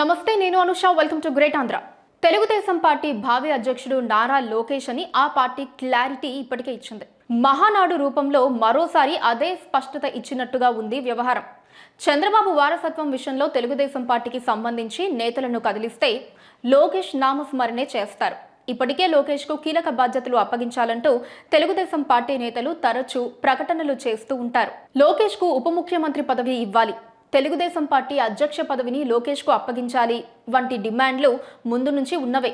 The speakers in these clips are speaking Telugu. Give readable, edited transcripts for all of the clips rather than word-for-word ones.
నమస్తే, నేను Anusha. Welcome to great Andhra. Telugu Desam party భావి అధ్యక్షుడు నారా లోకేష్ అని ఆ పార్టీ క్లారిటీ ఇప్పటికే ఇచ్చింది. మహానాడు రూపంలో మరోసారి అదే స్పష్టత ఇచ్చినట్టుగా ఉంది వ్యవహారం. చంద్రబాబు వారసత్వం విషయంలో తెలుగుదేశం పార్టీకి సంబంధించి నేతలను కదిలిస్తే లోకేష్ నామస్మరణే చేస్తారు. ఇప్పటికే లోకేష్ కు కీలక బాధ్యతలు అప్పగించాలంటూ తెలుగుదేశం పార్టీ నేతలు తరచూ ప్రకటనలు చేస్తూ ఉంటారు. లోకేష్ కు ఉప ముఖ్యమంత్రి పదవి ఇవ్వాలి, తెలుగుదేశం పార్టీ అధ్యక్ష పదవిని లోకేష్ కు అప్పగించాలి వంటి డిమాండ్లు ముందు నుంచి ఉన్నవే.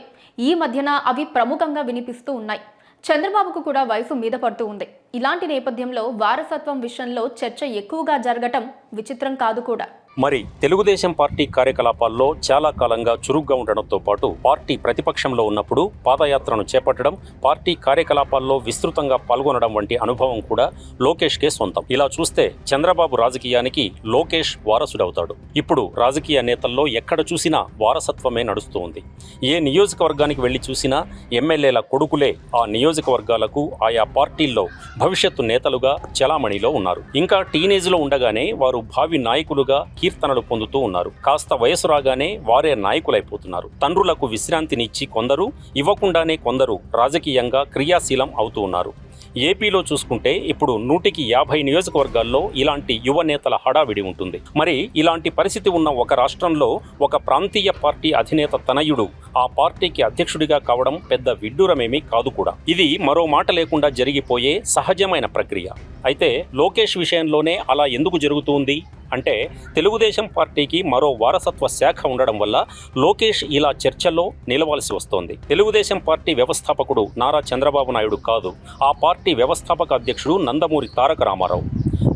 ఈ మధ్యన అవి ప్రముఖంగా వినిపిస్తూ ఉన్నాయి. చంద్రబాబుకు కూడా వయసు మీద పడుతూ ఉంది. ఇలాంటి నేపథ్యంలో వారసత్వం విషయంలో చర్చ ఎక్కువగా జరగటం విచిత్రం కాదు కూడా. మరి తెలుగుదేశం పార్టీ కార్యకలాపాల్లో చాలా కాలంగా చురుగ్గా ఉండడంతో పాటు పార్టీ ప్రతిపక్షంలో ఉన్నప్పుడు పాదయాత్రను చేపట్టడం, పార్టీ కార్యకలాపాల్లో విస్తృతంగా పాల్గొనడం వంటి అనుభవం కూడా లోకేష్కే సొంతం. ఇలా చూస్తే చంద్రబాబు రాజకీయానికి లోకేష్ వారసుడవుతాడు. ఇప్పుడు రాజకీయ నేతల్లో ఎక్కడ చూసినా వారసత్వమే నడుస్తూ ఉంది. ఏ నియోజకవర్గానికి వెళ్లి చూసినా ఎమ్మెల్యేల కొడుకులే ఆ నియోజకవర్గాలకు ఆయా పార్టీల్లో భవిష్యత్తు నేతలుగా చలామణిలో ఉన్నారు. ఇంకా టీనేజ్లో ఉండగానే వారు భావి నాయకులుగా కీర్తనలు పొందుతూ ఉన్నారు. కాస్త వయసు రాగానే వారే నాయకులైపోతున్నారు. తండ్రులకు విశ్రాంతినిచ్చి కొందరు, ఇవ్వకుండానే కొందరు రాజకీయంగా క్రియాశీలం అవుతూ ఉన్నారు. ఏపీలో చూసుకుంటే ఇప్పుడు 150 నియోజకవర్గాల్లో ఇలాంటి యువ నేతల హడావిడి ఉంటుంది. మరి ఇలాంటి పరిస్థితి ఉన్న ఒక రాష్ట్రంలో ఒక ప్రాంతీయ పార్టీ అధినేత తనయుడు ఆ పార్టీకి అధ్యక్షుడిగా కావడం పెద్ద విడ్డూరమేమీ కాదు కూడా. ఇది మరో మాట లేకుండా జరిగిపోయే సహజమైన ప్రక్రియ. అయితే లోకేష్ విషయంలోనే అలా ఎందుకు జరుగుతుంది అంటే, తెలుగుదేశం పార్టీకి మరో వారసత్వ శాఖ ఉండడం వల్ల లోకేష్ ఇలా చర్చల్లో నిలవాల్సి వస్తోంది. తెలుగుదేశం పార్టీ వ్యవస్థాపకుడు నారా చంద్రబాబు నాయుడు కాదు, ఆ పార్టీ వ్యవస్థాపక అధ్యక్షుడు నందమూరి తారక రామారావు.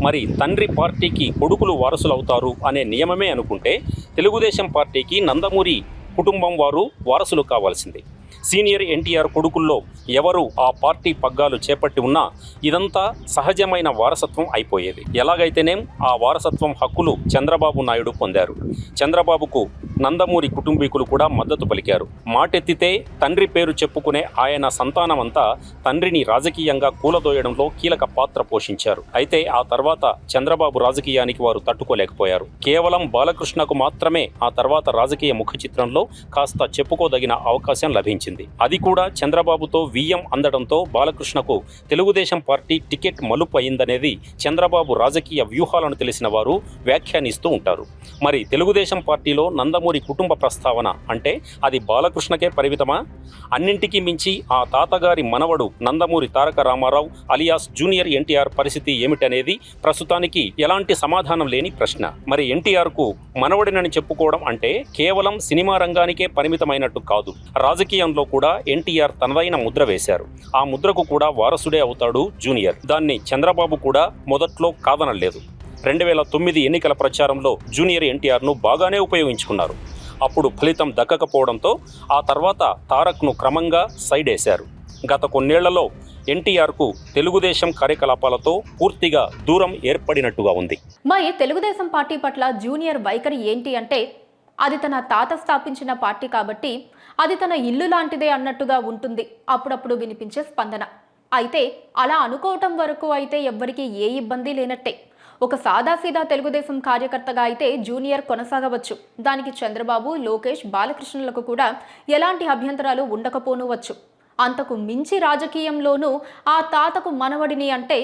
మరి తండ్రి పార్టీకి కొడుకులు వారసులవుతారు అనే నియమమే అనుకుంటే తెలుగుదేశం పార్టీకి నందమూరి కుటుంబం వారు వారసులు కావాల్సింది. సీనియర్ ఎన్టీఆర్ కొడుకుల్లో ఎవరు ఆ పార్టీ పగ్గాలు చేపట్టి ఉన్నా ఇదంతా సహజమైన వారసత్వం అయిపోయేది. ఎలాగైతేనేం ఆ వారసత్వం హక్కులు చంద్రబాబు నాయుడు పొందారు. చంద్రబాబుకు నందమూరి కుటుంబీకులు కూడా మద్దతు పలికారు. మాటెత్తితే తండ్రి పేరు చెప్పుకునే ఆయన సంతానమంతా తండ్రిని రాజకీయంగా కూలదోయడంలో కీలక పాత్ర పోషించారు. అయితే ఆ తర్వాత చంద్రబాబు రాజకీయానికి వారు తట్టుకోలేకపోయారు. కేవలం బాలకృష్ణకు మాత్రమే ఆ తర్వాత రాజకీయ ముఖ చిత్రంలో కాస్త చెప్పుకోదగిన అవకాశం లభించింది. అది కూడా చంద్రబాబుతో వియ్యం అందడంతో బాలకృష్ణకు తెలుగుదేశం పార్టీ టికెట్ మలుపు అయిందనేది చంద్రబాబు రాజకీయ వ్యూహాలను తెలిసిన వారు వ్యాఖ్యానిస్తూ ఉంటారు. మరి తెలుగుదేశం పార్టీలో నందమూరి కుటుంబ ప్రస్తావన అంటే అది బాలకృష్ణకే పరిమితమా? అన్నింటికీ మించి ఆ తాతగారి మనవడు నందమూరి తారక రామారావు అలియాస్ జూనియర్ ఎన్టీఆర్ పరిస్థితి ఏమిటనేది ప్రస్తుతానికి ఎలాంటి సమాధానం లేని ప్రశ్న. మరి ఎన్టీఆర్కు మనవడినని చెప్పుకోవడం అంటే కేవలం సినిమా రంగానికే పరిమితమైనట్టు కాదు. రాజకీయంలో కూడా ఎన్టీఆర్ తనదైన ముద్ర వేశారు. ఆ ముద్రకు కూడా వారసుడే అవుతాడు జూనియర్. దాన్ని చంద్రబాబు కూడా మొదట్లో కాదనలేదు. 2009 ఎన్నికల ప్రచారంలో జూనియర్ ఎన్టీఆర్ను బాగానే ఉపయోగించుకున్నారు. అప్పుడు ఫలితం దక్కకపోవడంతో ఆ తర్వాత తారక్ను క్రమంగా సైడ్ వేశారు. గత కొన్నేళ్లలో ఎన్టీఆర్కు తెలుగుదేశం కార్యకలాపాలతో పూర్తిగా దూరం ఏర్పడినట్టుగా ఉంది. మరి తెలుగుదేశం పార్టీ పట్ల జూనియర్ వైఖరి ఏంటి అంటే, అది తన తాత స్థాపించిన పార్టీ కాబట్టి అది తన ఇల్లు లాంటిదే అన్నట్టుగా ఉంటుంది అప్పుడప్పుడు వినిపించే స్పందన. అయితే అలా అనుకోవటం వరకు అయితే ఎవ్వరికీ ఏ ఇబ్బంది లేనట్టే. ఒక సాదాసీదా తెలుగుదేశం కార్యకర్తగా అయితే జూనియర్ కొనసాగవచ్చు. దానికి చంద్రబాబు, లోకేష్, బాలకృష్ణులకు కూడా ఎలాంటి అభ్యంతరాలు ఉండకపోనువచ్చు. అంతకు మించి రాజకీయంలోనూ ఆ తాతకు మనవడిని అంటే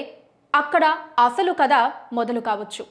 అక్కడ అసలు కథ మొదలు కావచ్చు.